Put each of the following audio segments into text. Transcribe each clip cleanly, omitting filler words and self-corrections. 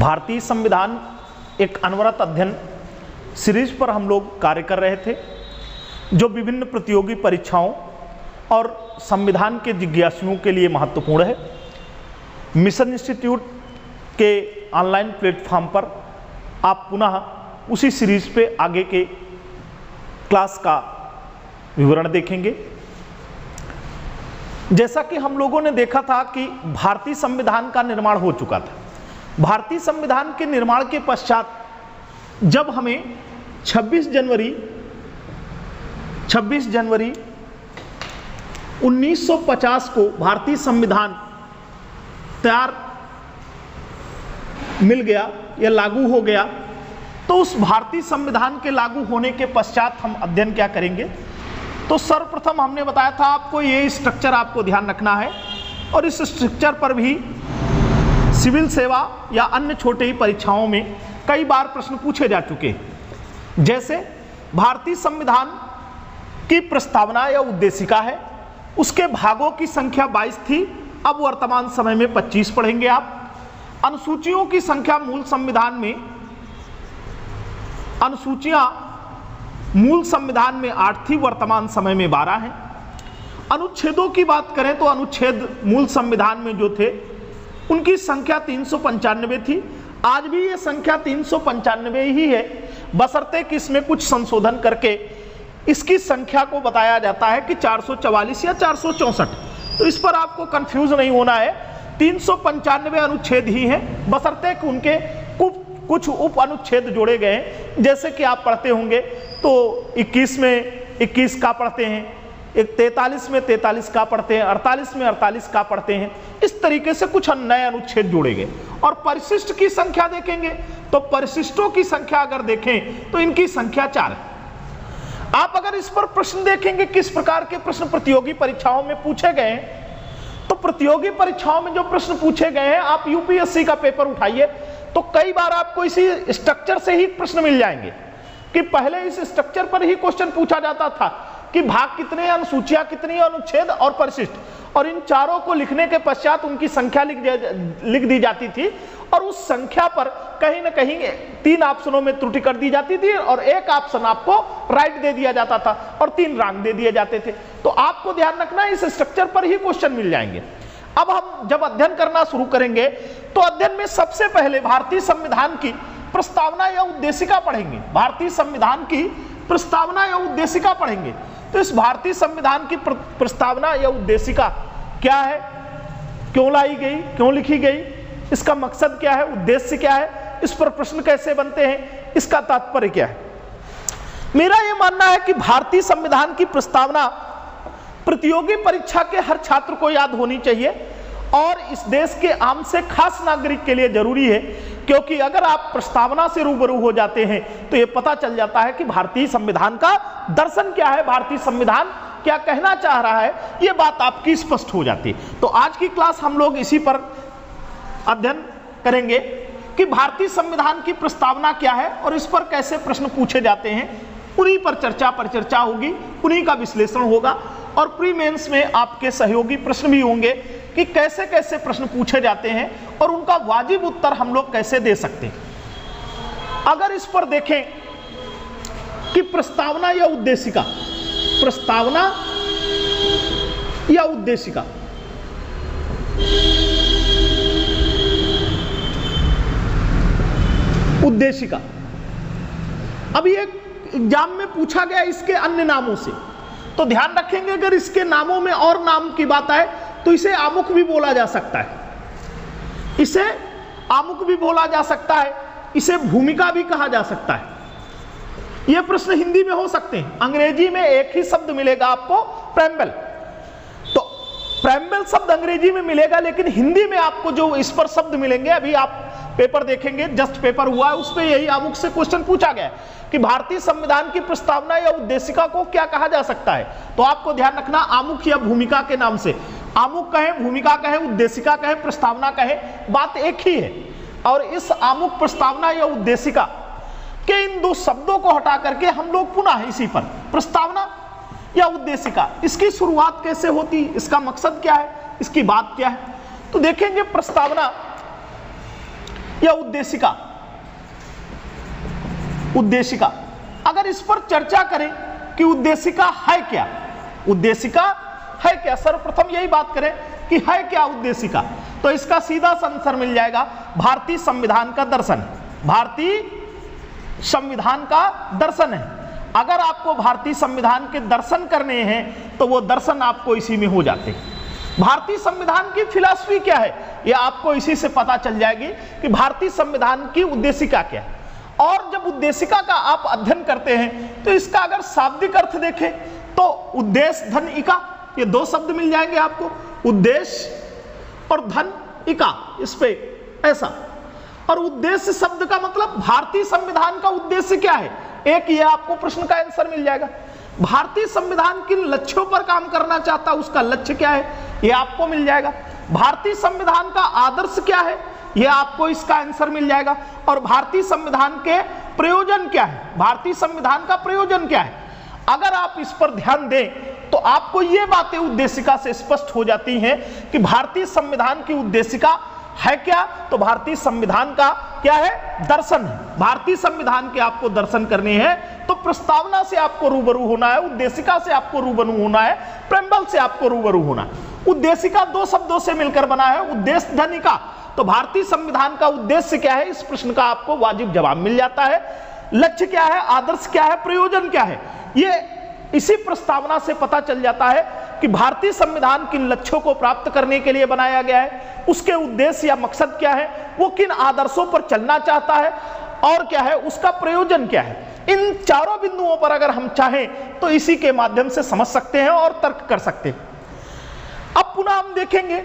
भारतीय संविधान एक अनवरत अध्ययन सीरीज पर हम लोग कार्य कर रहे थे, जो विभिन्न प्रतियोगी परीक्षाओं और संविधान के जिज्ञासुओं के लिए महत्वपूर्ण है। मिशन इंस्टीट्यूट के ऑनलाइन प्लेटफॉर्म पर आप पुनः उसी सीरीज पे आगे के क्लास का विवरण देखेंगे। जैसा कि हम लोगों ने देखा था कि भारतीय संविधान का निर्माण हो चुका था। भारतीय संविधान के निर्माण के पश्चात जब हमें 26 जनवरी 1950 को भारतीय संविधान तैयार मिल गया या लागू हो गया, तो उस भारतीय संविधान के लागू होने के पश्चात हम अध्ययन क्या करेंगे। तो सर्वप्रथम हमने बताया था आपको ये स्ट्रक्चर आपको ध्यान रखना है, और इस स्ट्रक्चर पर भी सिविल सेवा या अन्य छोटे ही परीक्षाओं में कई बार प्रश्न पूछे जा चुके हैं। जैसे भारतीय संविधान की प्रस्तावना या उद्देशिका है, उसके भागों की संख्या 22 थी, अब वर्तमान समय में 25 पढ़ेंगे आप। अनुसूचियों की संख्या मूल संविधान में, अनुसूचियां मूल संविधान में 8 थी, वर्तमान समय में 12 हैं। अनुच्छेदों की बात करें तो अनुच्छेद मूल संविधान में जो थे उनकी संख्या 395 थी। आज भी ये संख्या 395 ही है, बशर्ते कि इसमें कुछ संशोधन करके इसकी संख्या को बताया जाता है कि 444 या 464। तो इस पर आपको कंफ्यूज नहीं होना है, 395 अनुच्छेद ही हैं, बशर्ते कि उनके कुछ उप अनुच्छेद जोड़े गए हैं। जैसे कि आप पढ़ते होंगे तो 21 में 21 का पढ़ते हैं, 43 में 43 का पढ़ते हैं, 48 में 48 का पढ़ते हैं। इस तरीके से कुछ नए अनुच्छेद जोड़े गए। और परिशिष्ट की संख्या देखेंगे तो परिशिष्टों की संख्या अगर देखें तो इनकी संख्या 4 है। आप अगर इस पर प्रश्न देखेंगे किस प्रकार के प्रश्न प्रतियोगी परीक्षाओं में पूछे गए हैं, तो प्रतियोगी परीक्षाओं में जो प्रश्न पूछे गए हैं, आप यूपीएससी का पेपर उठाइए तो कई बार आपको इसी स्ट्रक्चर से ही प्रश्न मिल जाएंगे कि पहले इस स्ट्रक्चर पर ही क्वेश्चन पूछा जाता था कि भाग कितने, अनुसूचियां कितनी, अनुच्छेद और परिशिष्ट, और इन चारों को लिखने के पश्चात उनकी संख्या लिख दी जाती थी, और उस संख्या पर कहीं ना कहीं 3 ऑप्शनों में त्रुटि कर दी जाती थी और एक ऑप्शन आपको राइट दे दिया जाता था और 3 रॉन्ग दे दिए जाते थे। तो आपको ध्यान रखना इस स्ट्रक्चर पर ही क्वेश्चन मिल जाएंगे। अब हम जब अध्ययन करना शुरू करेंगे तो अध्ययन में सबसे पहले भारतीय संविधान की प्रस्तावना या उद्देशिका पढ़ेंगे। भारतीय संविधान की प्रस्तावना या उद्देशिका पढ़ेंगे। तो इस भारतीय संविधान की प्रस्तावना या उद्देशिका क्या है, क्यों लाई गई, क्यों लिखी गई, इसका मकसद क्या है, उद्देश्य क्या है, इस पर प्रश्न कैसे बनते हैं, इसका तात्पर्य क्या है। मेरा यह मानना है कि भारतीय संविधान की प्रस्तावना प्रतियोगी परीक्षा के हर छात्र को याद होनी चाहिए और इस देश के आम से खास नागरिक के लिए जरूरी है, क्योंकि अगर आप प्रस्तावना से रूबरू हो जाते हैं तो यह पता चल जाता है कि भारतीय संविधान का दर्शन क्या है, भारतीय संविधान क्या कहना चाह रहा है, यह बात आपकी स्पष्ट हो जाती है। तो आज की क्लास हम लोग इसी पर अध्ययन करेंगे कि भारतीय संविधान की प्रस्तावना क्या है और इस पर कैसे प्रश्न पूछे जाते हैं। उन्हीं पर चर्चा होगी, उन्हीं का विश्लेषण होगा, और प्री मेंस में आपके सहयोगी प्रश्न भी होंगे कि कैसे कैसे प्रश्न पूछे जाते हैं और उनका वाजिब उत्तर हम लोग कैसे दे सकते हैं। अगर इस पर देखें कि प्रस्तावना या उद्देशिका, प्रस्तावना या उद्देशिका, उद्देशिका अभी एक एग्जाम में पूछा गया इसके अन्य नामों से, तो ध्यान रखेंगे अगर इसके नामों में और नाम की बात आए तो इसे आमुख भी बोला जा सकता है, इसे आमुख भी बोला जा सकता है, इसे भूमिका भी कहा जा सकता है। यह प्रश्न हिंदी में हो सकते हैं, अंग्रेजी में एक ही शब्द मिलेगा आपको, प्रेम्बल। तो प्रेम्बल शब्द अंग्रेजी में मिलेगा, लेकिन हिंदी में आपको जो इस पर शब्द मिलेंगे, अभी आप पेपर देखेंगे, जस्ट पेपर हुआ है, उस पर यही आमुख से क्वेश्चन पूछा गया है कि भारतीय संविधान की प्रस्तावना या उद्देशिका को क्या कहा जा सकता है। तो आपको ध्यान रखना आमुख या भूमिका के नाम से, आमुख कहे, भूमिका कहे, उद्देशिका कहे, प्रस्तावना कहे, बात एक ही है। और इस आमुख, प्रस्तावना या उद्देशिका के इन 2 शब्दों को हटा करके हम लोग पुनः इसी पर प्रस्तावना या उद्देशिका, इसकी शुरुआत कैसे होती, इसका मकसद क्या है, इसकी बात क्या है। तो देखेंगे प्रस्तावना या उद्देशिका? उद्देशिका। अगर इस पर चर्चा करें कि उद्देशिका है क्या, उद्देशिका है क्या, सर्वप्रथम यही बात करें कि है क्या उद्देशिका, तो इसका सीधा आंसर मिल जाएगा भारतीय संविधान का दर्शन। भारतीय संविधान का दर्शन है। अगर आपको भारतीय संविधान के दर्शन करने हैं तो वो दर्शन आपको इसी में हो जाते हैं। भारतीय संविधान की फिलॉसफी क्या है, ये आपको इसी से पता चल जाएगी कि भारतीय संविधान की उद्देशिका क्या है। और जब उद्देशिका का आप अध्ययन करते हैं तो इसका अगर शाब्दिक अर्थ देखें तो उद्देश्य धन इका, ये दो शब्द मिल जाएंगे आपको, उद्देश्य और धन इका, इस पे ऐसा। और उद्देश्य शब्द का मतलब भारतीय संविधान का उद्देश्य क्या है, एक ये आपको प्रश्न का आंसर मिल जाएगा। भारतीय संविधान किन लक्ष्यों पर काम करना चाहता है, उसका लक्ष्य क्या है, ये आपको मिल जाएगा। भारतीय संविधान का आदर्श क्या है, ये आपको इसका आंसर मिल जाएगा। और भारतीय संविधान के प्रयोजन क्या है, भारतीय संविधान का प्रयोजन क्या है, अगर आप इस पर ध्यान दें तो आपको ये बातें उद्देशिका से स्पष्ट हो जाती हैं कि भारतीय संविधान की उद्देशिका है क्या, तो भारतीय संविधान का क्या है, दर्शन है। भारतीय संविधान के आपको दर्शन करने हैं तो प्रस्तावना से आपको रूबरू होना है, उद्देशिका से आपको रूबरू होना है, प्रेम्बल से आपको रूबरू होना है। उद्देशिका दो शब्दों से मिलकर बना है, उद्देश्य धनिका। तो भारतीय संविधान का उद्देश्य क्या है, इस प्रश्न का आपको वाजिब जवाब मिल जाता है। लक्ष्य क्या है, आदर्श क्या है, प्रयोजन क्या है, ये इसी प्रस्तावना से पता चल जाता है कि भारतीय संविधान किन लक्ष्यों को प्राप्त करने के लिए बनाया गया है, उसके उद्देश्य या मकसद क्या है, वो किन आदर्शों पर चलना चाहता है, और क्या है उसका प्रयोजन क्या है। इन चारों बिंदुओं पर अगर हम चाहें तो इसी के माध्यम से समझ सकते हैं और तर्क कर सकते हैं। अब पुनः हम देखेंगे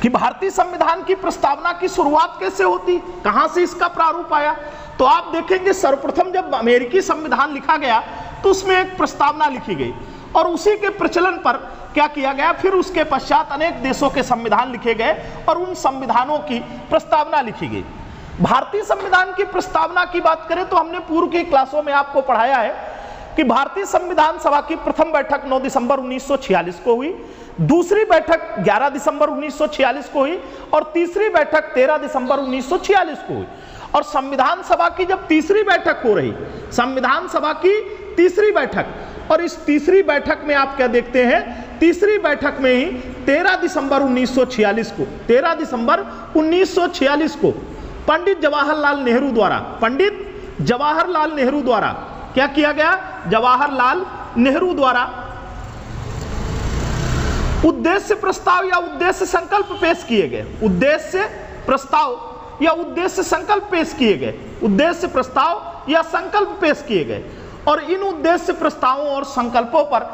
कि भारतीय संविधान की प्रस्तावना की शुरुआत कैसे होती, कहां से इसका प्रारूप आया। तो आप देखेंगे सर्वप्रथम जब अमेरिकी संविधान लिखा गया तो उसमें एक प्रस्तावना लिखी गई और उसी के प्रचलन पर क्या किया गया, फिर उसके पश्चात अनेक देशों के संविधान लिखे गए और उन संविधानों की प्रस्तावना लिखी गई। भारतीय संविधान की प्रस्तावना की बात करें तो हमने पूर्व की क्लासों में आपको पढ़ाया है कि भारतीय संविधान सभा की प्रथम बैठक 9 दिसंबर 1946 को हुई, दूसरी बैठक 11 दिसंबर 1946 को हुई और तीसरी बैठक 13 दिसंबर 1946 को हुई। और संविधान सभा की जब तीसरी बैठक हो रही, संविधान सभा की तीसरी बैठक, और इस तीसरी बैठक में आप क्या देखते हैं, तीसरी बैठक में ही 13 दिसंबर 1946 को, 13 दिसंबर 1946 को पंडित जवाहरलाल नेहरू द्वारा, पंडित जवाहरलाल नेहरू द्वारा क्या किया गया, जवाहरलाल नेहरू द्वारा उद्देश्य प्रस्ताव या उद्देश्य संकल्प पेश किए गए। उद्देश्य प्रस्ताव या उद्देश्य संकल्प पेश किए गए, उद्देश्य प्रस्ताव या संकल्प पेश किए गए। और इन उद्देश्य प्रस्तावों और संकल्पों पर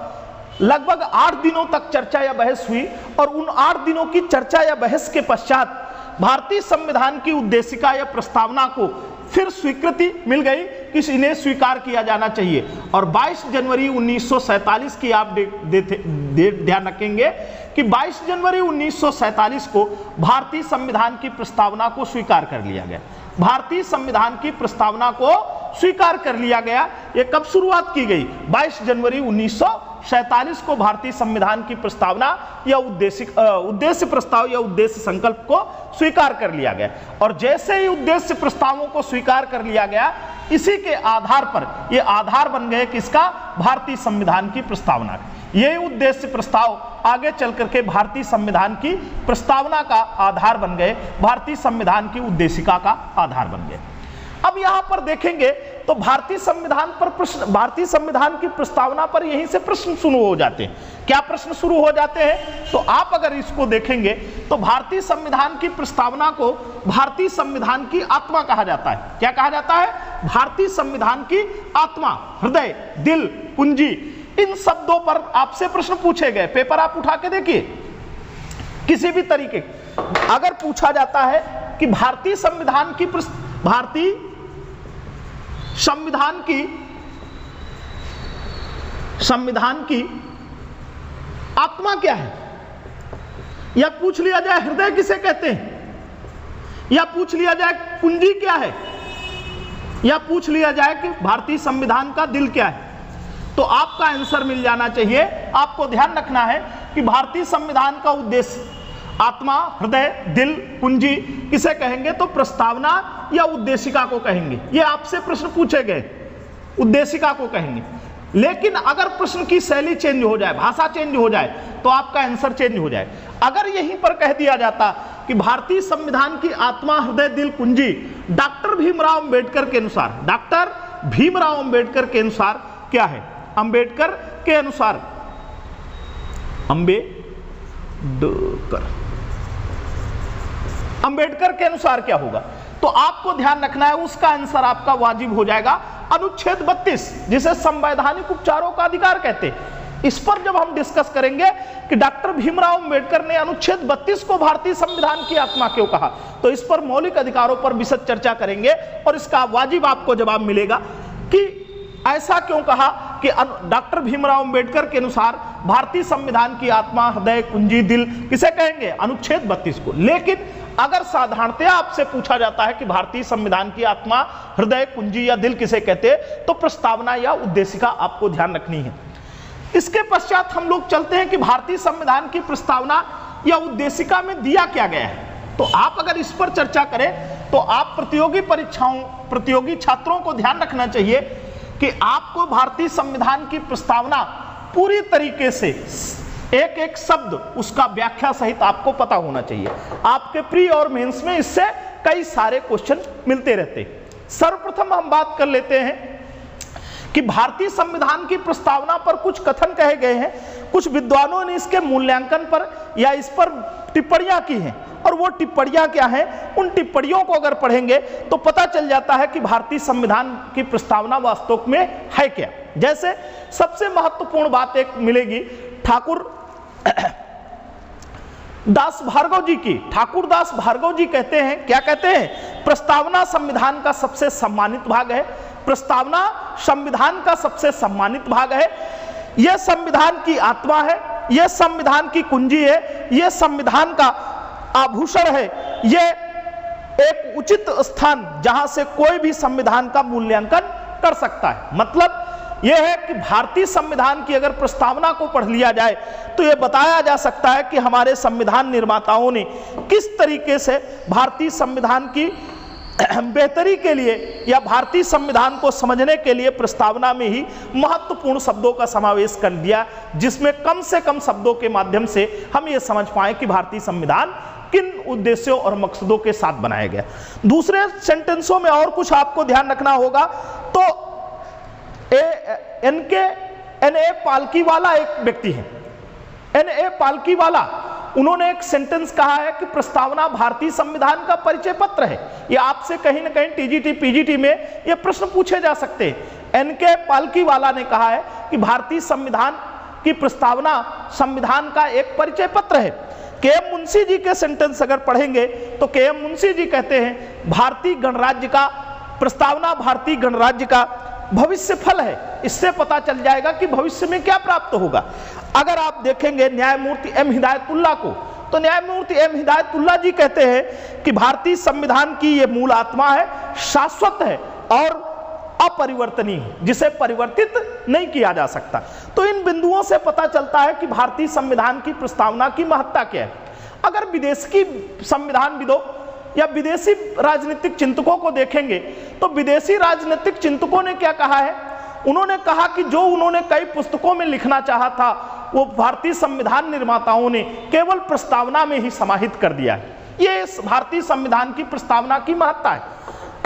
लगभग 8 दिनों तक चर्चा या बहस हुई और उन 8 दिनों की चर्चा या बहस के पश्चात भारतीय संविधान की उद्देशिका या प्रस्तावना को फिर स्वीकृति मिल गई कि इन्हें स्वीकार किया जाना चाहिए। और 22 जनवरी 1947 की आप ध्यान रखेंगे कि 22 जनवरी 1947 को भारतीय संविधान की प्रस्तावना को स्वीकार कर लिया गया। भारतीय संविधान की प्रस्तावना को स्वीकार कर लिया गया। ये कब शुरुआत की गई, 22 जनवरी 1947 को भारतीय संविधान की प्रस्तावना या उद्देश्य प्रस्ताव या उद्देश्य संकल्प को स्वीकार कर लिया गया। और जैसे ही उद्देश्य प्रस्तावों को स्वीकार कर लिया गया, इसी के आधार पर ये आधार बन गए किसका, भारतीय संविधान की प्रस्तावना। ये उद्देश्य प्रस्ताव आगे चल करके भारतीय संविधान की प्रस्तावना का आधार बन गए, भारतीय संविधान की उद्देशिका का आधार बन गए। अब यहां पर देखेंगे तो भारतीय संविधान पर प्रश्न, भारतीय संविधान की प्रस्तावना पर यहीं से प्रश्न शुरू हो जाते हैं। क्या प्रश्न शुरू हो जाते हैं, तो आप अगर इसको देखेंगे तो भारतीय संविधान की प्रस्तावना को भारतीय संविधान की आत्मा कहा जाता है। क्या कहा जाता है, भारतीय संविधान की आत्मा, हृदय, दिल, कुंजी, इन शब्दों पर आपसे प्रश्न पूछे गए। पेपर आप उठा के देखिए, किसी भी तरीके अगर पूछा जाता है कि भारतीय संविधान की संविधान की आत्मा क्या है, या पूछ लिया जाए हृदय किसे कहते हैं, या पूछ लिया जाए कुंजी क्या है, या पूछ लिया जाए कि भारतीय संविधान का दिल क्या है, तो आपका आंसर मिल जाना चाहिए। आपको ध्यान रखना है कि भारतीय संविधान का उद्देश्य आत्मा, हृदय, दिल, कुंजी किसे कहेंगे? तो प्रस्तावना या उद्देशिका को कहेंगे। ये आपसे प्रश्न पूछे गए, उद्देशिका को कहेंगे। लेकिन अगर प्रश्न की शैली चेंज हो जाए, भाषा चेंज हो जाए, तो आपका आंसर चेंज हो जाए। अगर यहीं पर कह दिया जाता कि भारतीय संविधान की आत्मा, हृदय, दिल, कुंजी डॉक्टर भीमराव अंबेडकर के अनुसार, डॉक्टर भीमराव अंबेडकर के अनुसार क्या है? अंबेडकर के अनुसार, अंबेडकर के अनुसार क्या होगा? तो आपको ध्यान रखना है, उसका आंसर आपका वाजिब हो जाएगा अनुच्छेद 32, जिसे संवैधानिक उपचारों का अधिकार कहते हैं। इस पर जब हम डिस्कस करेंगे कि डॉक्टर भीमराव अंबेडकर ने अनुच्छेद 32 को भारतीय संविधान की आत्मा क्यों कहा, तो इस पर मौलिक अधिकारों पर विशद चर्चा करेंगे और इसका वाजिब आपको जवाब मिलेगा कि ऐसा क्यों कहा कि डॉक्टर भीमराव अंबेडकर के अनुसार भारतीय संविधान की आत्मा, हृदय, कुंजी, दिल किसे कहेंगे? अनुच्छेद 32 को। लेकिन अगर साधारणतया आपसे पूछा जाता है कि भारतीय संविधान की आत्मा, हृदय, कुंजी या दिल किसे कहते हैं, तो प्रस्तावना या उद्देशिका आपको ध्यान रखनी है। इसके पश्चात हम लोग चलते हैं कि भारतीय संविधान की प्रस्तावना या उद्देशिका में दिया क्या गया है। तो आप अगर इस पर चर्चा करें तो आप प्रतियोगी परीक्षाओं, प्रतियोगी छात्रों को ध्यान रखना चाहिए कि आपको भारतीय संविधान की प्रस्तावना पूरी तरीके से एक एक शब्द उसका व्याख्या सहित आपको पता होना चाहिए। आपके प्री और मेंस में इससे कई सारे क्वेश्चन मिलते रहते हैं। सर्वप्रथम हम बात कर लेते हैं कि भारतीय संविधान की प्रस्तावना पर कुछ कथन कहे गए हैं। कुछ विद्वानों ने इसके मूल्यांकन पर या इस पर टिप्पणियां की हैं, और वो टिप्पणियां क्या हैं, उन टिप्पणियों को अगर पढ़ेंगे तो पता चल जाता है कि भारतीय संविधान की प्रस्तावना वास्तव में है क्या। जैसे सबसे महत्वपूर्ण बात एक मिलेगी ठाकुर दास भार्गव जी की। ठाकुर दास भार्गव जी कहते हैं, क्या कहते हैं? प्रस्तावना संविधान का सबसे सम्मानित भाग है। प्रस्तावना संविधान का सबसे सम्मानित भाग है। यह संविधान की आत्मा है, यह संविधान की कुंजी है, यह संविधान का आभूषण है, यह एक उचित स्थान जहां से कोई भी संविधान का मूल्यांकन कर सकता है। मतलब यह है कि भारतीय संविधान की अगर प्रस्तावना को पढ़ लिया जाए तो यह बताया जा सकता है कि हमारे संविधान निर्माताओं ने किस तरीके से भारतीय संविधान की बेहतरी के लिए या भारतीय संविधान को समझने के लिए प्रस्तावना में ही महत्वपूर्ण शब्दों का समावेश कर दिया, जिसमें कम से कम शब्दों के माध्यम से हम ये समझ पाए कि भारतीय संविधान किन उद्देश्यों और मकसदों के साथ बनाया गया। दूसरे सेंटेंसों में और कुछ आपको ध्यान रखना होगा। तो एन.ए. पालकीवाला एक व्यक्ति है, एन.ए. पालकीवाला, उन्होंने एक सेंटेंस कहा है कि प्रस्तावना भारतीय संविधान का परिचय पत्र है। ये आपसे कहीं ना कहीं टीजीटी पीजीटी में ये प्रश्न पूछे जा सकते हैं। एन.के. पालकीवाला ने कहा है कि भारतीय संविधान की प्रस्तावना संविधान का एक परिचय पत्र है। के.एम. मुंशी जी के सेंटेंस अगर पढ़ेंगे तो के.एम. मुंशी जी कहते हैं भारतीय गणराज्य का, प्रस्तावना भारतीय गणराज्य का भविष्य फल है। इससे पता चल जाएगा कि भविष्य में क्या प्राप्त होगा। अगर आप देखेंगे न्यायमूर्ति एम हिदायतुल्लाह को, तो न्यायमूर्ति एम हिदायतुल्लाह जी कहते हैं कि भारतीय संविधान की ये मूल आत्मा है, शाश्वत है और अपरिवर्तनीय है, जिसे परिवर्तित नहीं किया जा सकता। तो इन बिंदुओं से पता चलता है कि भारतीय संविधान की प्रस्तावना की महत्ता क्या है। अगर विदेशी संविधानविदों या विदेशी राजनीतिक चिंतकों को देखेंगे तो विदेशी राजनीतिक चिंतकों ने क्या कहा है? उन्होंने कहा कि जो उन्होंने कई पुस्तकों में लिखना चाहा था वो भारतीय संविधान निर्माताओं ने केवल प्रस्तावना में ही समाहित कर दिया है। ये भारतीय संविधान की प्रस्तावना की महत्ता है।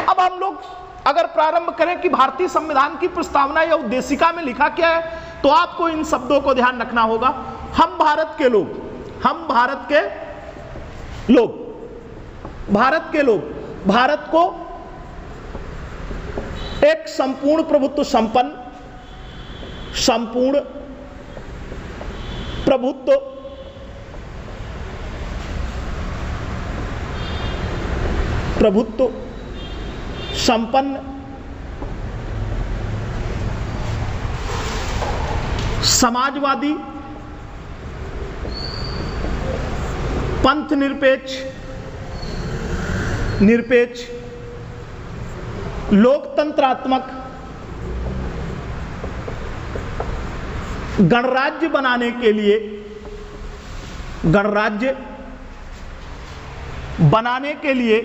अब हम लोग अगर प्रारंभ करें कि भारतीय संविधान की प्रस्तावना या उद्देशिका में लिखा क्या है, तो आपको इन शब्दों को ध्यान रखना होगा। हम भारत के लोग, हम भारत के लोग, भारत के लोग भारत को एक संपूर्ण प्रभुत्व संपन्न, संपूर्ण प्रभुत्व संपन्न, समाजवादी, पंथ निरपेक्ष, लोकतंत्रात्मक, गणराज्य बनाने के लिए, गणराज्य बनाने के लिए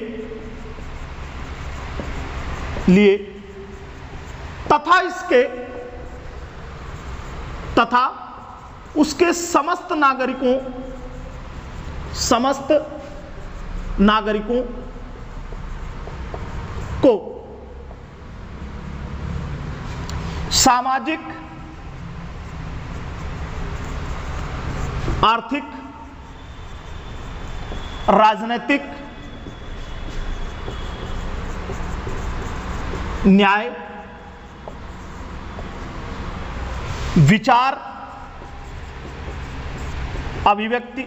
तथा उसके समस्त नागरिकों को सामाजिक, आर्थिक, राजनीतिक, न्याय, विचार, अभिव्यक्ति,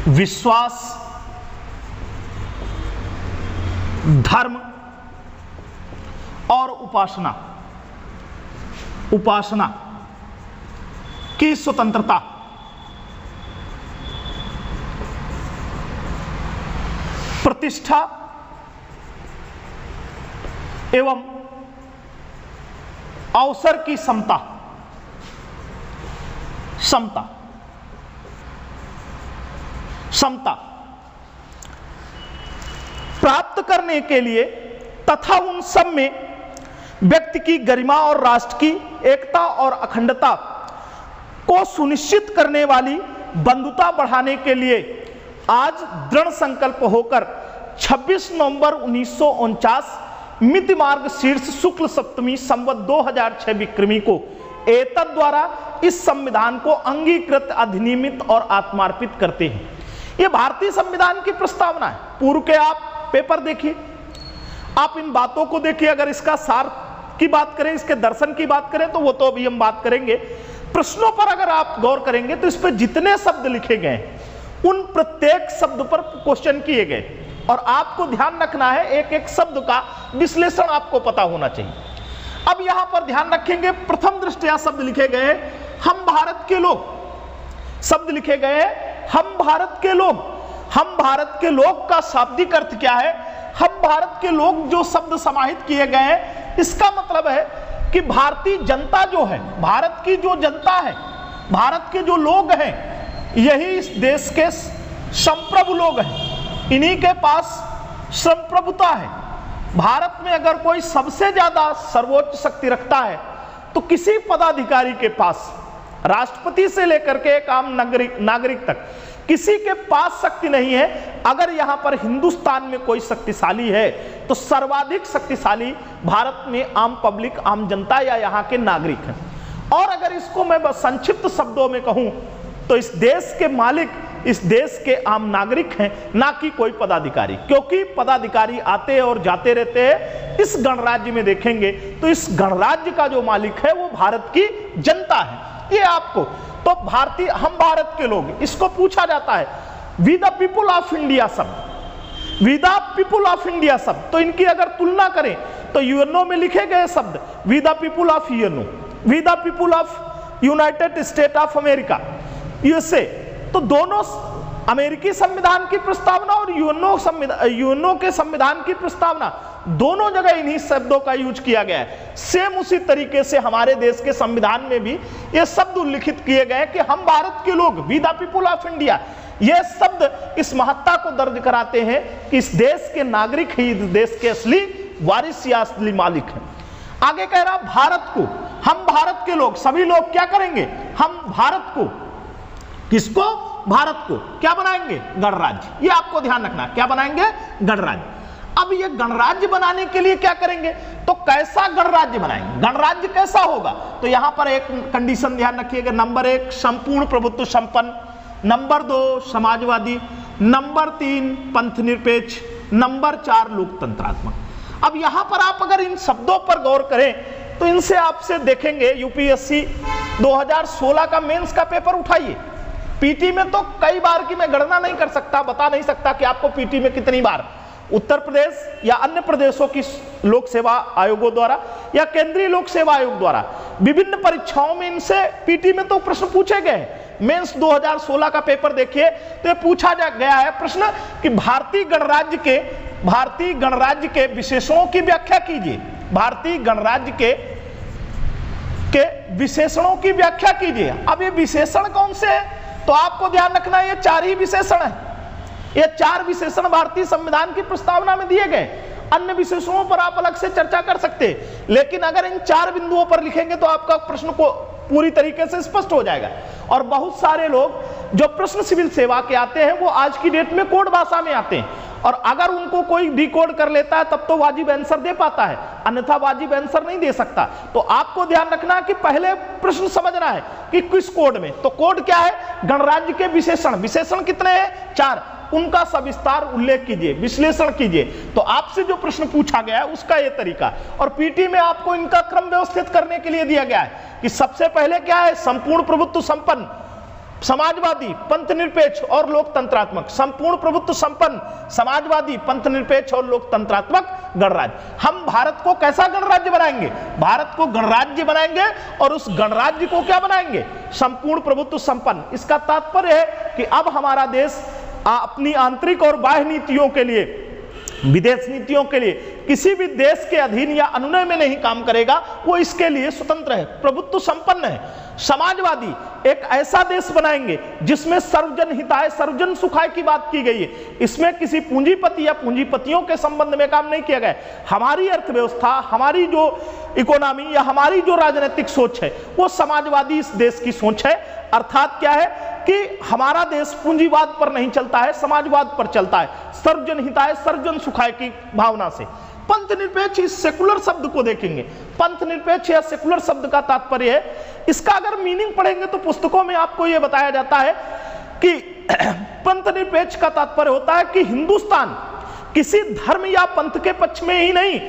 विश्वास, धर्म और उपासना की स्वतंत्रता, प्रतिष्ठा एवं अवसर की समता प्राप्त करने के लिए तथा उन सब में व्यक्ति की गरिमा और राष्ट्र की एकता और अखंडता को सुनिश्चित करने वाली बंधुता बढ़ाने के लिए आज दृढ़ संकल्प होकर 26 नवंबर 1949 मिति मार्ग शीर्ष शुक्ल सप्तमी संवत 2006 विक्रमी को एतद द्वारा इस संविधान को अंगीकृत, अधिनियमित और आत्मार्पित करते हैं। यह भारतीय संविधान की प्रस्तावना है। पूर्व के आप पेपर देखिए, आप इन बातों को देखिए। अगर इसका सार की बात करें, इसके दर्शन की बात करें, तो वो तो अभी हम बात करेंगे। प्रश्नों पर अगर आप गौर करेंगे तो इस पर जितने शब्द लिखे गए उन प्रत्येक शब्द पर क्वेश्चन किए गए और आपको ध्यान रखना है, एक एक शब्द का विश्लेषण आपको पता होना चाहिए। अब यहां पर ध्यान रखेंगे, प्रथम दृष्टया शब्द लिखे गए हम भारत के लोग, शब्द लिखे गए हम भारत के लोग। हम भारत के लोग का शाब्दिक अर्थ क्या है? हम भारत के लोग जो शब्द समाहित किए गए हैं, इसका मतलब है कि भारतीय जनता जो है, भारत की जो जनता है, भारत के जो लोग हैं, यही इस देश के संप्रभु लोग हैं। इन्हीं के पास संप्रभुता है। भारत में अगर कोई सबसे ज्यादा सर्वोच्च शक्ति रखता है तो किसी पदाधिकारी के पास, राष्ट्रपति से लेकर के एक आम नागरिक तक, किसी के पास शक्ति नहीं है। अगर यहां पर हिंदुस्तान में कोई शक्तिशाली है तो सर्वाधिक शक्तिशाली भारत में आम पब्लिक, आम जनता या यहां के नागरिक हैं। और अगर इसको मैं बस संक्षिप्त शब्दों में कहूं तो इस देश के मालिक इस देश के आम नागरिक हैं, ना कि कोई पदाधिकारी। क्योंकि पदाधिकारी आते और जाते रहते हैं। इस गणराज्य में देखेंगे तो इस गणराज्य का जो मालिक है वो भारत की जनता है। ये आपको तो भारतीय, हम भारत के लोग, इसको पूछा जाता है we the people of India शब्द, we the people of India शब्द। तो इनकी अगर तुलना करें तो यूएनओ में लिखे गए शब्द we the people of UNO, we the people of United State of America, USA, तो दोनों अमेरिकी संविधान की प्रस्तावना और यूएनओ के संविधान की प्रस्तावना, दोनों जगह इन्हीं शब्दों का यूज किया गया है। सेम उसी तरीके से हमारे देश के संविधान में भी ये शब्द उल्लिखित किए गए कि हम भारत के लोग, we the people of India. ये शब्द इस महत्ता को दर्ज कराते हैं कि इस देश के नागरिक ही इस देश के असली वारिस या असली मालिक हैं। आगे कह रहा भारत को, हम भारत के लोग, सभी लोग क्या करेंगे? हम भारत को, किसको? भारत को क्या बनाएंगे? गणराज्य। ये आपको ध्यान रखना, क्या बनाएंगे? गणराज्य। अब ये गणराज्य बनाने के लिए क्या करेंगे? तो कैसा गणराज्य बनाएंगे? गणराज्य कैसा होगा? तो यहां पर एक कंडीशन ध्यान रखिएगा। नंबर 1 संपूर्ण प्रभुत्व संपन्न, नंबर 2 समाजवादी, नंबर 3 पंथ निरपेक्ष, नंबर 4 लोकतंत्रात्मक। अब यहां पर आप अगर इन शब्दों पर गौर करें तो इनसे आपसे देखेंगे यूपीएससी 2016 का मेंस का पेपर उठाइए। पीटी में तो कई बार की मैं गणना नहीं कर सकता, बता नहीं सकता कि आपको पीटी में कितनी बार उत्तर प्रदेश या अन्य प्रदेशों की लोक सेवा आयोगों द्वारा या केंद्रीय लोक सेवा आयोग द्वारा विभिन्न परीक्षाओं में इनसे पीटी में तो प्रश्न पूछे गए हैं। मेंस 2016 का पेपर देखिए तो ये पूछा गया है प्रश्न कि भारतीय गणराज्य के विशेषणों की व्याख्या कीजिए। भारतीय गणराज्य के विशेषणों की व्याख्या कीजिए। अब ये विशेषण कौन से हैं? तो आपको ध्यान रखना ये 4 ही विशेषण है। ये 4 विशेषण भारतीय संविधान की प्रस्तावना में दिए गए। अन्य विशेषणों पर आप अलग से चर्चा कर सकते हैं, लेकिन अगर इन 4 बिंदुओं पर लिखेंगे तो आपका प्रश्न को पूरी तरीके से स्पष्ट हो जाएगा। और बहुत सारे लोग जो प्रश्न सिविल सेवा के आते हैं वो आज की डेट में कोड भाषा में आते हैं, और अगर उनको कोई डिकोड कर लेता है तब तो वाजिब आंसर दे पाता है, अन्यथा वाजिब आंसर नहीं दे सकता। तो आपको ध्यान रखना है कि पहले प्रश्न समझना है कि किस कोड में। तो कोड क्या है? गणराज्य के विशेषण। विशेषण कितने हैं? 4। उनका सविस्तार उल्लेख कीजिए, विश्लेषण कीजिए। तो आपसे जो प्रश्न पूछा गया है उसका यह तरीका, और पीटी में आपको इनका क्रम व्यवस्थित करने के लिए दिया गया है कि सबसे पहले क्या है? संपूर्ण प्रभुत्व संपन्न, समाजवादी, पंथनिरपेक्ष और लोकतंत्रात्मक। संपूर्ण प्रभुत्व संपन्न, समाजवादी, पंथनिरपेक्ष और लोकतंत्रात्मक गणराज्य। हम भारत को कैसा गणराज्य बनाएंगे? भारत को गणराज्य बनाएंगे, और उस गणराज्य को क्या बनाएंगे? संपूर्ण प्रभुत्व संपन्न। इसका तात्पर्य है कि अब हमारा देश अपनी आंतरिक और बाह्य नीतियों के लिए, विदेश नीतियों के लिए किसी भी देश के अधीन या अनुनय में नहीं काम करेगा, वो इसके लिए स्वतंत्र है, प्रभुत्व संपन्न है। समाजवादी, एक ऐसा देश बनाएंगे जिसमें सर्वजन हिताय सर्वजन सुखाय की बात की गई है। इसमें किसी पूंजीपति या पूंजीपतियों के संबंध में काम नहीं किया गया। हमारी अर्थव्यवस्था, हमारी जो इकोनॉमी या हमारी जो राजनीतिक सोच है वो समाजवादी इस देश की सोच है। अर्थात क्या है कि हमारा देश पूंजीवाद पर नहीं चलता है, समाजवाद पर चलता है, सर्वजन हिताय सर्वजन सुखाय की भावना से। पंथ निरपेक्ष, इस सेकुलर शब्द को देखेंगे। पंथ निरपेक्ष या सेकुलर शब्द का तात्पर्य है, इसका अगर मीनिंग पढ़ेंगे तो पुस्तकों में आपको यह बताया जाता है कि पंथ निरपेक्ष का तात्पर्य होता है कि हिंदुस्तान किसी धर्म या पंथ के पक्ष में ही नहीं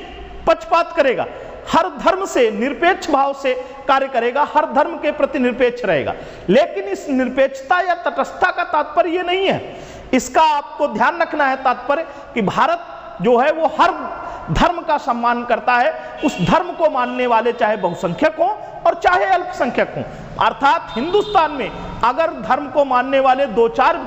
पक्षपात करेगा, हर धर्म से निरपेक्ष भाव से कार्य करेगा, हर धर्म के प्रति निरपेक्ष रहेगा। लेकिन इस निरपेक्षता या तटस्थता का तात्पर्य ये नहीं है। इसका आपको ध्यान रखना है तात्पर्य कि भारत जो है वो हर धर्म का सम्मान करता है, उस धर्म को मानने वाले चाहे बहुसंख्यक हो और चाहे अल्पसंख्यक हो। अर्थात हिंदुस्तान में अगर धर्म को मानने वाले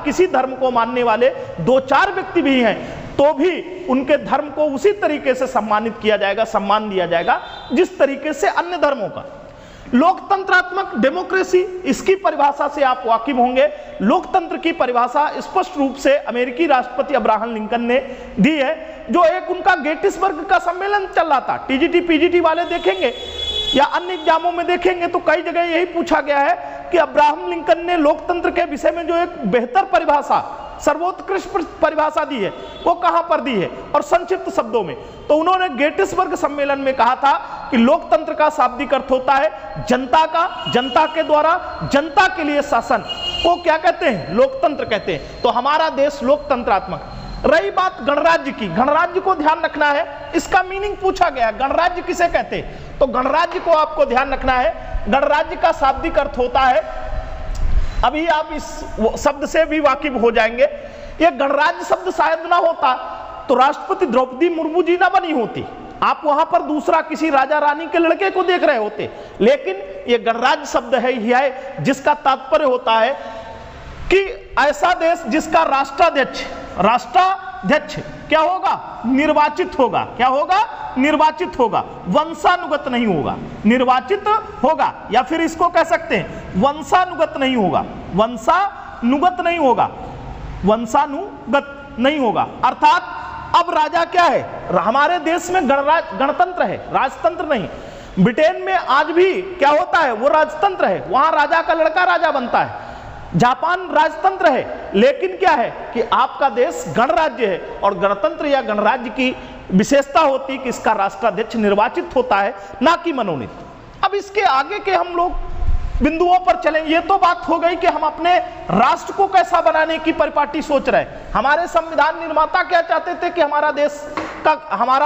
किसी धर्म को मानने वाले 2-4 व्यक्ति भी हैं तो भी उनके धर्म को उसी तरीके से सम्मानित किया जाएगा, सम्मान दिया जाएगा जिस तरीके से अन्य धर्मों का। लोकतंत्रात्मक डेमोक्रेसी, इसकी परिभाषा से आप वाकिफ होंगे। लोकतंत्र की परिभाषा स्पष्ट रूप से अमेरिकी राष्ट्रपति अब्राहम लिंकन ने दी है, जो एक उनका गेटिसबर्ग का सम्मेलन चल रहा था। टीजीटी पीजीटी वाले देखेंगे या अन्य एग्जामों में देखेंगे तो कई जगह यही पूछा गया है कि अब्राहम लिंकन ने लोकतंत्र के विषय में जो एक बेहतर परिभाषा, सर्वोत्कृष्ट परिभाषा दी है वो कहां पर दी है और संक्षिप्त शब्दों में। तो उन्होंने गेटिसबर्ग सम्मेलन में कहा था कि लोकतंत्र का शाब्दिक अर्थ होता है जनता का, जनता के द्वारा जनता के लिए शासन को क्या कहते हैं? लोकतंत्र कहते हैं। तो हमारा देश लोकतंत्रात्मक। रही बात गणराज्य की, गणराज्य को ध्यान रखना है, इसका मीनिंग पूछा गया, गणराज्य किसे कहते हैं? तो गणराज्य को आपको ध्यान रखना है, गणराज्य का शाब्दिक अर्थ होता है, अभी आप इस शब्द से भी वाकिफ हो जाएंगे। ये गणराज्य शब्द शायद ना होता तो राष्ट्रपति द्रौपदी मुर्मू जी ना बनी होती, आप वहां पर दूसरा किसी राजा रानी के लड़के को देख रहे होते। लेकिन ये गणराज्य शब्द है जिसका तात्पर्य होता है कि ऐसा देश जिसका राष्ट्राध्यक्ष क्या होगा? निर्वाचित होगा। क्या होगा? निर्वाचित होगा, वंशानुगत नहीं होगा, निर्वाचित होगा। या फिर इसको कह सकते हैं वंशानुगत नहीं होगा, वंशानुगत नहीं होगा, वंशानुगत नहीं होगा। अर्थात अब राजा क्या है? हमारे देश में गणतंत्र है, राजतंत्र नहीं। ब्रिटेन में आज भी क्या होता है? वो राजतंत्र है, वहां राजा का लड़का राजा बनता है। जापान राजतंत्र है, लेकिन क्या है कि आपका देश गणराज्य है, और गणतंत्र या गणराज्य की विशेषता होती है कि इसका राष्ट्राध्यक्ष निर्वाचित होता है, ना कि मनोनीत। अब इसके आगे के हम लोग बिंदुओं पर चलें। ये तो बात हो गई कि हम अपने राष्ट्र को कैसा बनाने की परिपाटी सोच रहे हैं। हमारे संविधान निर्माता क्या चाहते थे कि हमारा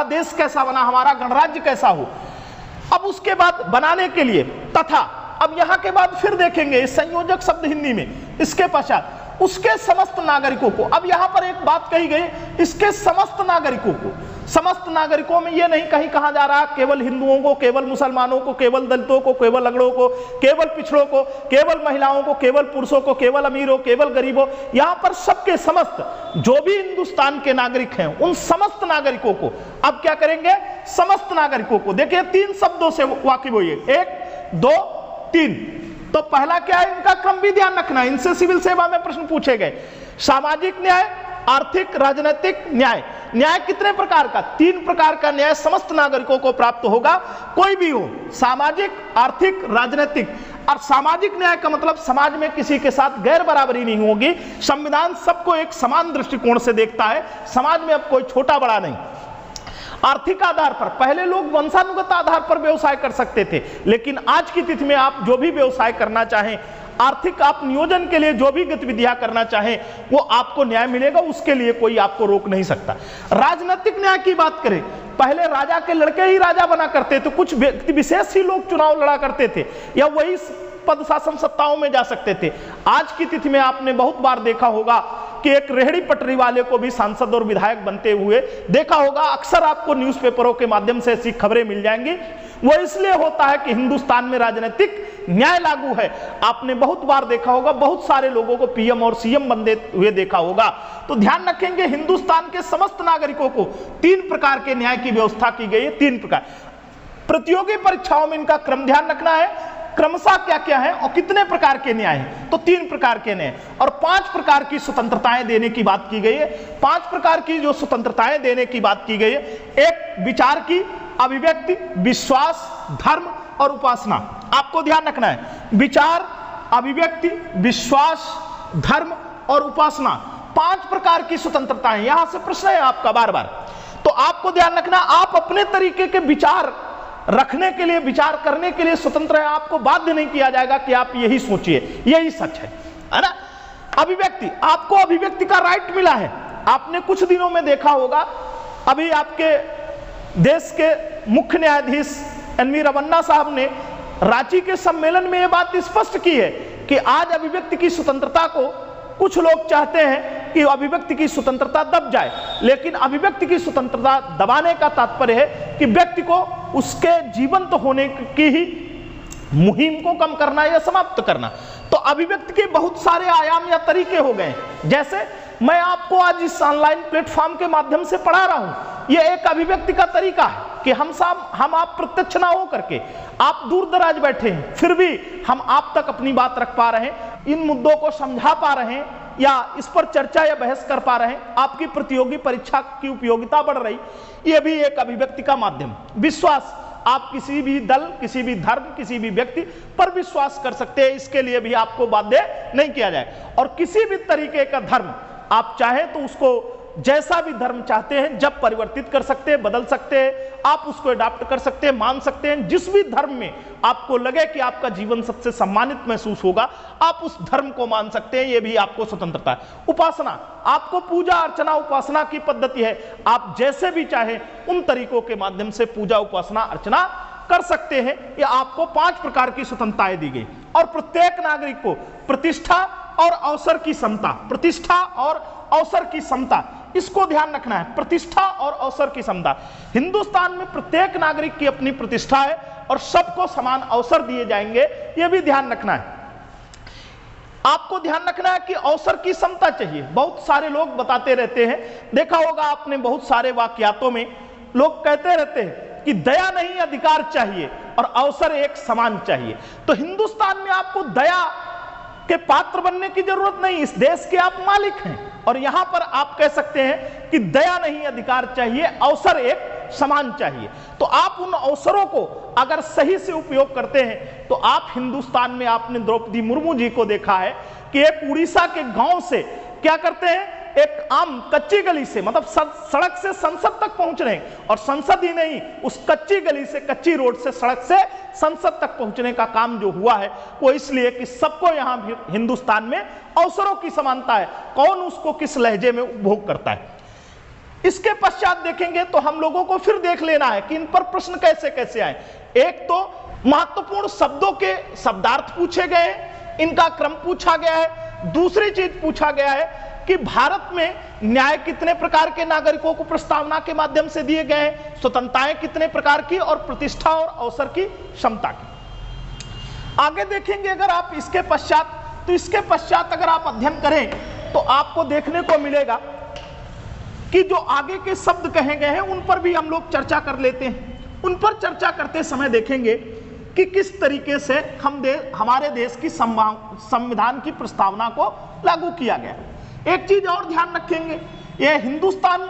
देश कैसा बना, हमारा गणराज्य कैसा हो। अब उसके बाद बनाने के लिए तथा अब यहां के बाद फिर देखेंगे संयोजक शब्द हिंदी में, इसके पश्चात उसके समस्त नागरिकों को। अब यहां पर एक बात कही गई, इसके समस्त नागरिकों को। समस्त नागरिकों में यह नहीं कहीं कहा जा रहा केवल हिंदुओं को, केवल मुसलमानों को, केवल दलितों को, केवल अगड़ों को, केवल पिछड़ों को, केवल महिलाओं को, केवल पुरुषों को, केवल अमीरों, केवल गरीबों। यहां पर सबके समस्त जो भी हिंदुस्तान के नागरिक हैं उन समस्त नागरिकों को अब क्या करेंगे? समस्त नागरिकों को। देखिए 3 शब्दों से वाकिफ होइए, 1 2 3। तो पहला क्या है, इनका क्रम भी ध्यान रखना, इनसे सिविल सेवा में प्रश्न पूछे गए। सामाजिक न्याय, आर्थिक, राजनीतिक न्याय। न्याय कितने प्रकार का? 3 प्रकार का न्याय समस्त नागरिकों को प्राप्त होगा, कोई भी हो, सामाजिक, आर्थिक, राजनीतिक। और सामाजिक न्याय का मतलब समाज में किसी के साथ गैर बराबरी नहीं होगी। संविधान सबको एक समान दृष्टिकोण से देखता है, समाज में अब कोई छोटा बड़ा नहीं। आर्थिक आधार पर, पहले लोग वंशानुगत आधार पर व्यवसाय कर सकते थे, लेकिन आज की तिथि में आप जो भी व्यवसाय करना चाहें, आर्थिक आप नियोजन के लिए जो भी गतिविधियां करना चाहें, वो आपको न्याय मिलेगा, उसके लिए कोई आपको रोक नहीं सकता। राजनीतिक न्याय की बात करें, पहले राजा के लड़के ही राजा बना करते थे, कुछ व्यक्ति विशेष ही लोग चुनाव लड़ा करते थे या वही पद शासन सत्ताओं में जा सकते थे। आज की तिथि में आपने बहुत बार देखा होगा कि एक रेहड़ी पटरी वाले को भी सांसद और विधायक बनते हुए देखा होगा। अक्सर आपको न्यूज़पेपरों के माध्यम से ऐसी खबरें मिल जाएंगी। वो इसलिए होता है कि हिंदुस्तान में राजनीतिक न्याय लागू है। आपने बहुत बार देखा होगा, बहुत सारे लोगों को पीएम और सीएम बनते हुए देखा होगा। तो ध्यान रखेंगे, हिंदुस्तान के समस्त नागरिकों को 3 प्रकार के न्याय की व्यवस्था की गई है। 3 प्रकार। प्रतियोगी परीक्षाओं में इनका क्रम ध्यान रखना है, क्रमशः क्या क्या है और कितने प्रकार के न्याय हैं। तो 3 प्रकार के न्याय और 5 प्रकार की स्वतंत्रताएं देने की बात की गई है। 5 प्रकार की जो स्वतंत्रताएं देने की बात की गई है, एक विचार की, अभिव्यक्ति, विश्वास, धर्म और उपासना। आपको ध्यान रखना है, विचार, अभिव्यक्ति, विश्वास, धर्म और उपासना, 5 प्रकार की स्वतंत्रताएं। यहां से प्रश्न है आपका बार बार, तो आपको ध्यान रखना, आप अपने तरीके के विचार रखने के लिए, विचार करने के लिए स्वतंत्र है। आपको बाध्य नहीं किया जाएगा कि आप यही सोचिए, यही सच है ना। अभिव्यक्ति, आपको अभिव्यक्ति का राइट मिला है। आपने कुछ दिनों में देखा होगा, अभी आपके देश के मुख्य न्यायाधीश एन वी रमन्ना साहब ने रांची के सम्मेलन में यह बात स्पष्ट की है कि आज अभिव्यक्ति की स्वतंत्रता को, कुछ लोग चाहते हैं कि अभिव्यक्ति की स्वतंत्रता दब जाए, लेकिन अभिव्यक्ति की स्वतंत्रता दबाने का तात्पर्य है कि व्यक्ति को उसके जीवंत होने की ही मुहिम को कम करना या समाप्त करना। तो अभिव्यक्ति के बहुत सारे आयाम या तरीके हो गए, जैसे मैं आपको आज इस ऑनलाइन प्लेटफॉर्म के माध्यम से पढ़ा रहा हूं, यह एक अभिव्यक्ति का तरीका है कि हम आप प्रत्यक्ष ना हो करके, आप दूर दराज बैठे हैं, फिर भी हम आप तक अपनी बात रख पा रहे हैं, इन मुद्दों को समझा पा रहे हैं या इस पर चर्चा या बहस कर पा रहे हैं, आपकी प्रतियोगी परीक्षा की उपयोगिता बढ़ रही, यह भी एक अभिव्यक्ति का माध्यम। विश्वास, आप किसी भी दल, किसी भी धर्म, किसी भी व्यक्ति पर विश्वास कर सकते हैं, इसके लिए भी आपको बाध्य नहीं किया जाए। और किसी भी तरीके का धर्म आप चाहे तो उसको, जैसा भी धर्म चाहते हैं, जब परिवर्तित कर सकते हैं, बदल सकते हैं, आप उसको अडॉप्ट कर सकते हैं, मान सकते हैं। जिस भी धर्म में आपको लगे कि आपका जीवन सबसे सम्मानित महसूस होगा, आप उस धर्म को मान सकते हैं, यह भी आपको स्वतंत्रता है। उपासना, आपको पूजा अर्चना उपासना की पद्धति है, आप जैसे भी चाहे उन तरीकों के माध्यम से पूजा उपासना अर्चना कर सकते हैं। यह आपको 5 प्रकार की स्वतंत्रताएं दी गई। और प्रत्येक नागरिक को प्रतिष्ठा और अवसर की समता, प्रतिष्ठा और अवसर की समता, इसको ध्यान रखना है, प्रतिष्ठा और अवसर की समता। हिंदुस्तान में प्रत्येक नागरिक की अपनी प्रतिष्ठा है और सबको समान अवसर दिए जाएंगे, यह भी ध्यान रखना है। आपको ध्यान रखना है कि अवसर की समता चाहिए। बहुत सारे लोग बताते रहते हैं, देखा होगा आपने, बहुत सारे वाक्यातों में लोग कहते रहते हैं कि दया नहीं अधिकार चाहिए और अवसर एक समान चाहिए। तो हिंदुस्तान में आपको दया के पात्र बनने की जरूरत नहीं, इस देश के आप मालिक हैं और यहां पर आप कह सकते हैं कि दया नहीं अधिकार चाहिए, अवसर एक समान चाहिए। तो आप उन अवसरों को अगर सही से उपयोग करते हैं तो आप हिंदुस्तान में, आपने द्रौपदी मुर्मू जी को देखा है कि एक उड़ीसा के गांव से क्या करते हैं, एक आम कच्ची गली से, मतलब सड़क से संसद तक पहुंच रहे हैं, और संसद ही नहीं, उस कच्ची गली से, कच्ची रोड से सड़क से संसद तक पहुंचने का काम जो हुआ है वो इसलिए कि सबको यहां हिंदुस्तान में अवसरों की समानता है, कौन उसको किस लहजे में उपभोग करता है। इसके पश्चात देखेंगे तो हम लोगों को फिर देख लेना है कि इन पर प्रश्न कैसे कैसे आए। एक तो महत्वपूर्ण शब्दों के शब्दार्थ पूछे गए, इनका क्रम पूछा गया है। दूसरी चीज पूछा गया है कि भारत में न्याय कितने प्रकार के नागरिकों को प्रस्तावना के माध्यम से दिए गए हैं, स्वतंत्रताएं कितने प्रकार की, और प्रतिष्ठा और अवसर की क्षमता की। आगे देखेंगे अगर आप इसके पश्चात, तो इसके पश्चात अगर आप अध्ययन करें तो आपको देखने को मिलेगा कि जो आगे के शब्द कहे गए हैं उन पर भी हम लोग चर्चा कर लेते हैं। उन पर चर्चा करते समय देखेंगे कि किस तरीके से हमारे देश की संविधान की प्रस्तावना को लागू किया गया। एक चीज और ध्यान रखेंगे, यह हिंदुस्तान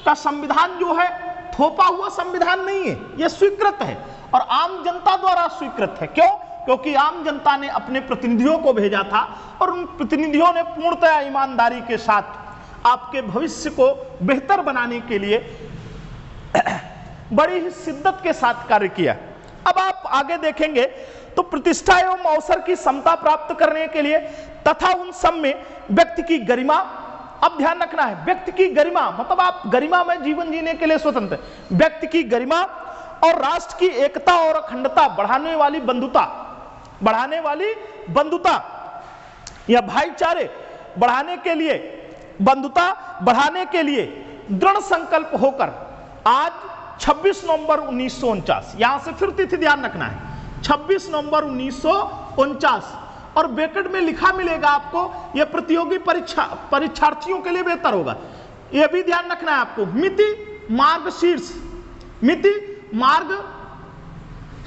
का संविधान जो है थोपा हुआ संविधान नहीं है, यह स्वीकृत है और आम जनता द्वारा स्वीकृत है। क्यों? क्योंकि आम जनता ने अपने प्रतिनिधियों को भेजा था और उन प्रतिनिधियों ने पूर्णतः ईमानदारी के साथ आपके भविष्य को बेहतर बनाने के लिए बड़ी ही शिद्दत के साथ कार्य किया। अब आप आगे देखेंगे तो प्रतिष्ठा एवं अवसर की समता प्राप्त करने के लिए तथा उन सब में व्यक्ति की गरिमा, अब ध्यान रखना है, व्यक्ति की गरिमा मतलब आप गरिमा में जीवन जीने के लिए स्वतंत्र, व्यक्ति की गरिमा और राष्ट्र की एकता और अखंडता बढ़ाने वाली बंधुता या भाईचारे बढ़ाने के लिए, बंधुता बढ़ाने के लिए दृढ़ संकल्प होकर आज 26 नवंबर 1949, यहां से फिर तिथि ध्यान रखना है, 26 नवंबर 1949 और ब्रैकेट में लिखा मिलेगा आपको, यह प्रतियोगी परीक्षार्थियों के लिए बेहतर होगा, यह भी ध्यान रखना है आपको। मिति मार्ग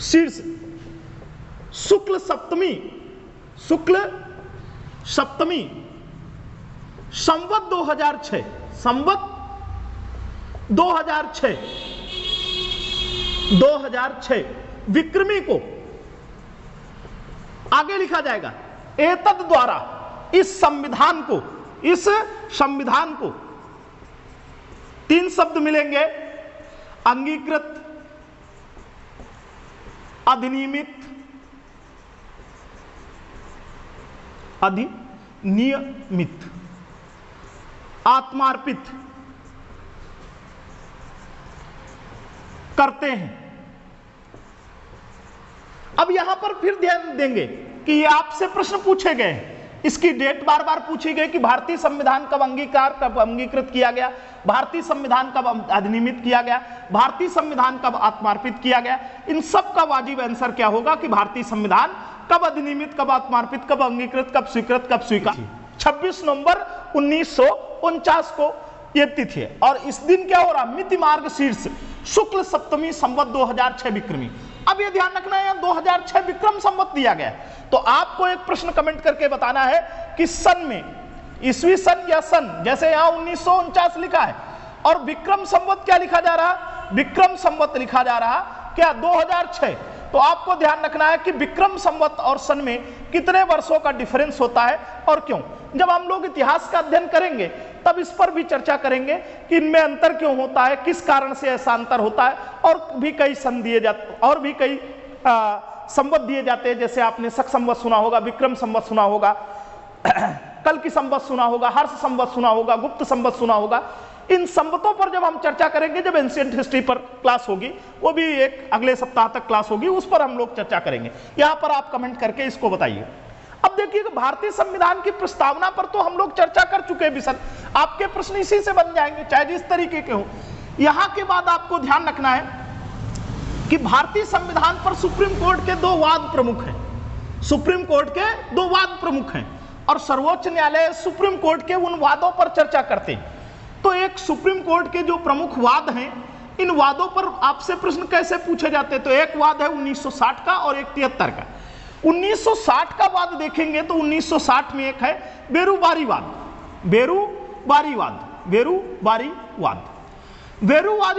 शीर्ष शुक्ल सप्तमी संवत 2006 विक्रमी को आगे लिखा जाएगा। एतद द्वारा इस संविधान को 3 शब्द मिलेंगे, अंगीकृत, अधिनियमित, आत्मार्पित करते हैं। अब यहां पर फिर ध्यान देंगे कि ये आपसे प्रश्न पूछे गए हैं, इसकी डेट बार बार पूछी गई कि भारतीय संविधान कब अंगीकृत किया गया, भारतीय संविधान कब अधिनियमित किया गया, भारतीय संविधान कब आत्मार्पित किया गया। इन सब का वाजिब आंसर क्या होगा कि भारतीय संविधान कब अधिनियमित, कब आत्मार्पित, कब अंगीकृत, कब स्वीकृत, कब स्वीकार। 26 नवंबर 1949 को यह तिथि है और इस दिन क्या हो रहा, मिति मार्ग शीर्ष शुक्ल सप्तमी संवत 2006 विक्रमी। अब यह ध्यान रखना है 2006 विक्रम संवत दिया गया, तो आपको एक प्रश्न कमेंट करके बताना है कि सन में, ईस्वी सन या सन, जैसे यहां 1949 लिखा है और विक्रम संवत क्या लिखा जा रहा, विक्रम संवत लिखा जा रहा क्या 2006। तो आपको ध्यान रखना है कि विक्रम संवत और सन में कितने वर्षों का डिफरेंस होता है और क्यों। जब हम लोग इतिहास का अध्ययन करेंगे तब इस पर भी चर्चा करेंगे कि इनमें अंतर क्यों होता है, किस कारण से ऐसा अंतर होता है, और भी कई सन दिए जाते, और भी कई संवत दिए जाते हैं। जैसे आपने शक संवत सुना होगा, विक्रम संवत सुना होगा, कल की संवत सुना होगा, हर्ष संवत सुना होगा, गुप्त संवत सुना होगा। इन संवतों पर जब हम चर्चा करेंगे, जब एंशिएंट हिस्ट्री पर क्लास होगी, वो भी एक अगले सप्ताह तक क्लास होगी, उस पर हम लोग चर्चा करेंगे। यहां पर आप कमेंट करके इसको बताइए। अब देखिए भारतीय संविधान की प्रस्तावना पर तो हम लोग चर्चा कर चुके हैं, सर आपके प्रश्न इसी से बन जाएंगे, चाहे जिस तरीके के हो। यहां के बाद आपको ध्यान रखना है कि भारतीय संविधान पर सुप्रीम कोर्ट के 2 वाद प्रमुख हैं, सुप्रीम कोर्ट के 2 वाद प्रमुख हैं और सर्वोच्च न्यायालय सुप्रीम कोर्ट के उन वादों पर चर्चा करते हैं। तो एक सुप्रीम कोर्ट के जो प्रमुख वाद हैं, इन वादों पर आपसे प्रश्न कैसे पूछे जाते हैं। तो एक वाद है 1960 का और एक 73 का। 1960 का वाद देखेंगे तो 1960 में एक है बेरूवादी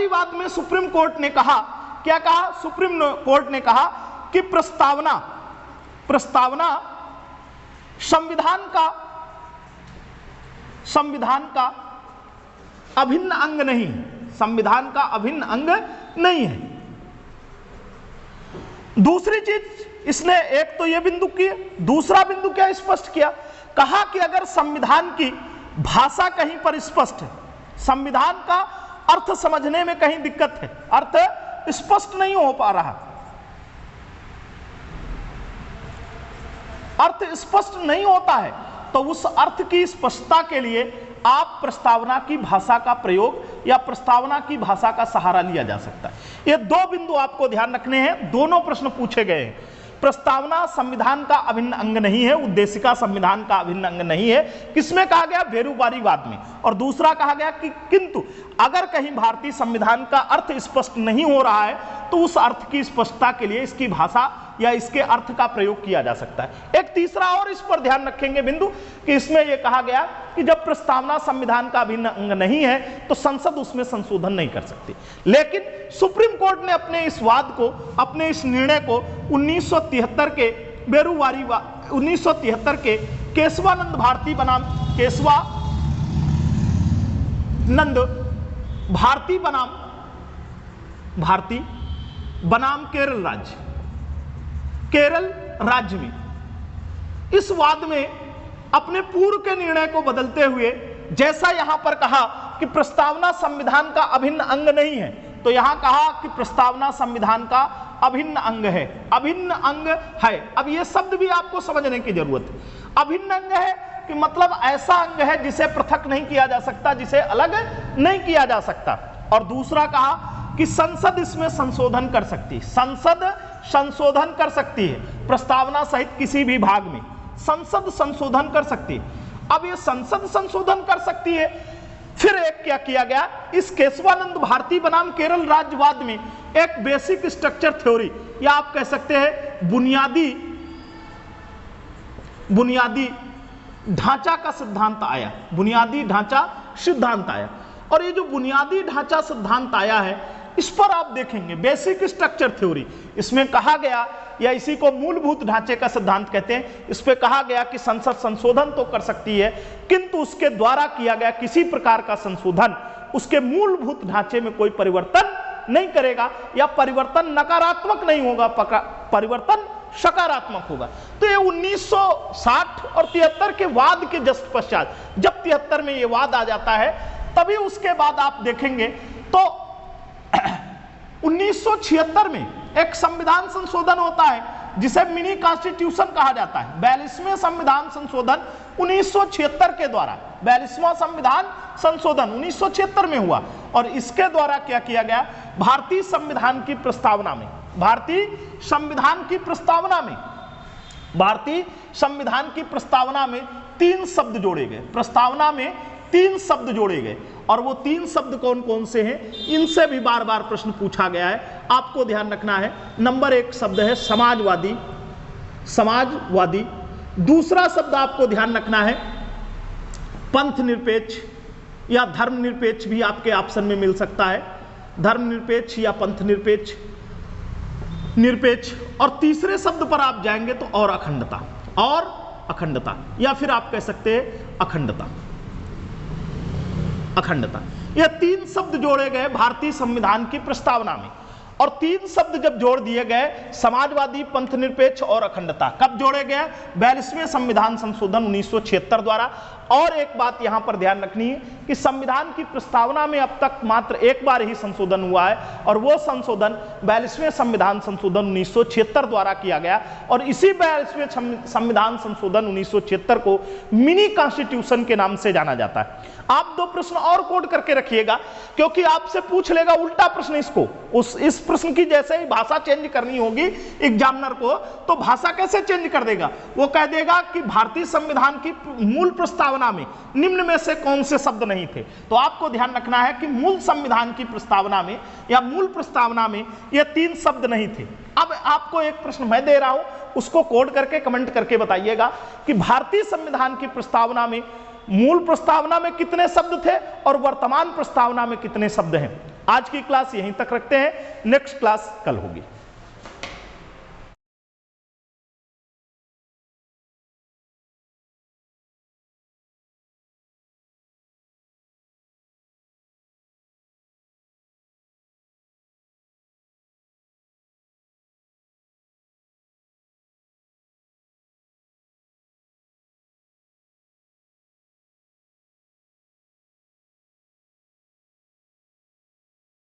वाद में सुप्रीम कोर्ट ने कहा, क्या कहा, सुप्रीम कोर्ट ने कहा कि प्रस्तावना संविधान का अभिन्न अंग नहीं, संविधान का अभिन्न अंग नहीं है। दूसरी चीज इसने, एक तो यह बिंदु किया, दूसरा बिंदु क्या स्पष्ट किया, कहा कि अगर संविधान की भाषा कहीं पर स्पष्ट है, संविधान का अर्थ समझने में कहीं दिक्कत है, अर्थ स्पष्ट नहीं हो पा रहा, अर्थ स्पष्ट नहीं होता है, तो उस अर्थ की स्पष्टता के लिए आप प्रस्तावना की भाषा का प्रयोग या प्रस्तावना की भाषा का सहारा लिया जा सकता है। ये 2 बिंदु आपको ध्यान रखने हैं, दोनों प्रश्न पूछे गए हैं। प्रस्तावना संविधान का अभिन्न अंग नहीं है, उद्देशिका संविधान का अभिन्न अंग नहीं है, किसमें कहा गया, बेरूवादी वाद में। और दूसरा कहा गया कि किंतु अगर कहीं भारतीय संविधान का अर्थ स्पष्ट नहीं हो रहा है तो उस अर्थ की स्पष्टता के लिए इसकी भाषा या इसके अर्थ का प्रयोग किया जा सकता है। एक तीसरा और इस पर ध्यान रखेंगे बिंदु कि इसमें यह कहा गया कि जब प्रस्तावना संविधान का अभिन्न अंग नहीं है तो संसद उसमें संशोधन नहीं कर सकती। लेकिन सुप्रीम कोर्ट ने अपने इस वाद को, अपने इस निर्णय को 1973 के बेरुवारी 1973 के केशवानंद भारती बनाम केशवानंद भारती बनाम केरल राज्य में इस वाद में अपने पूर्व के निर्णय को बदलते हुए, जैसा यहां पर कहा कि प्रस्तावना संविधान का अभिन्न अंग नहीं है, तो यहां कहा कि प्रस्तावना संविधान का अभिन्न अंग है, अभिन्न अंग है। अब यह शब्द भी आपको समझने की जरूरत है। अभिन्न अंग है कि मतलब ऐसा अंग है जिसे पृथक नहीं किया जा सकता, जिसे अलग नहीं किया जा सकता। और दूसरा कहा कि संसद इसमें संशोधन कर सकती है, संसद संशोधन कर सकती है, प्रस्तावना सहित किसी भी भाग में संसद संशोधन कर सकती है। अब ये संसद संशोधन कर सकती है, फिर एक क्या किया गया, इस केशवानंद भारती बनाम केरल राज्यवाद में एक बेसिक स्ट्रक्चर थ्योरी या आप कह सकते हैं बुनियादी ढांचा का सिद्धांत आया, बुनियादी ढांचा सिद्धांत आया। और ये जो बुनियादी ढांचा सिद्धांत आया है इस पर आप देखेंगे बेसिक स्ट्रक्चर थ्योरी, इसमें कहा गया या इसी को मूलभूत ढांचे का सिद्धांत कहते हैं। इस पे कहा गया कि संसद संशोधन तो कर सकती है किंतु उसके द्वारा किया गया किसी प्रकार का संशोधन उसके मूलभूत ढांचे में कोई परिवर्तन नहीं करेगा या परिवर्तन नकारात्मक नहीं होगा, परिवर्तन सकारात्मक होगा। तो ये 1960 और 73 के वाद के जस्ट पश्चात, जब 73 में ये वाद आ जाता है तभी उसके बाद आप देखेंगे तो 1976 में एक संविधान संशोधन होता है जिसे मिनी कॉन्स्टिट्यूशन कहा जाता है। 42वें संविधान संशोधन 1976 के द्वारा, 42वां संविधान संशोधन 1976 में हुआ। और इसके द्वारा क्या किया गया, भारतीय संविधान की प्रस्तावना में 3 शब्द जोड़े गए, प्रस्तावना में 3 शब्द जोड़े गए। और वो 3 शब्द कौन कौन से हैं, इनसे भी बार बार प्रश्न पूछा गया है, आपको ध्यान रखना है। नंबर 1 शब्द है समाजवादी। दूसरा शब्द आपको ध्यान रखना है पंथ निरपेक्ष या धर्मनिरपेक्ष, भी आपके ऑप्शन में मिल सकता है, धर्मनिरपेक्ष या पंथ निरपेक्ष। और तीसरे शब्द पर आप जाएंगे तो और अखंडता या फिर आप कह सकते हैं अखंडता। ये 3 शब्द जोड़े गए भारतीय संविधान की प्रस्तावना में। और 3 शब्द जब जोड़ दिए गए, समाजवादी, पंथ निरपेक्ष और अखंडता, कब जोड़े गए, 42वें संविधान संशोधन 1976 द्वारा। और एक बात यहां पर ध्यान रखनी है कि संविधान की प्रस्तावना में अब तक मात्र एक बार ही संशोधन हुआ है और वो संशोधन 42वें संविधान संशोधन 1976 द्वारा किया गया। और इसी 42वें संविधान संशोधन 1976 को मिनी कॉन्स्टिट्यूशन के नाम से जाना जाता है। आप 2 प्रश्न और कोड करके रखिएगा क्योंकि आपसे पूछ लेगा उल्टा प्रश्न इसको, इस प्रश्न की जैसे ही भाषा चेंज करनी होगी एग्जामिनर को, तो भाषा कैसे चेंज कर देगा, वो कह देगा कि भारतीय संविधान की मूल प्रस्तावना में निम्न में से कौन से शब्द नहीं थे। तो आपको ध्यान रखना है कि मूल संविधान की प्रस्तावना में या मूल प्रस्तावना में ये 3 शब्द नहीं थे। अब आपको एक प्रश्न मैं दे रहा हूं, उसको कोड करके कमेंट करके बताइएगा कि भारतीय संविधान की प्रस्तावना में मूल प्रस्तावना में कितने शब्द थे और वर्तमान प्रस्तावना में कितने शब्द हैं। आज की क्लास यहीं तक रखते हैं, नेक्स्ट क्लास कल होगी।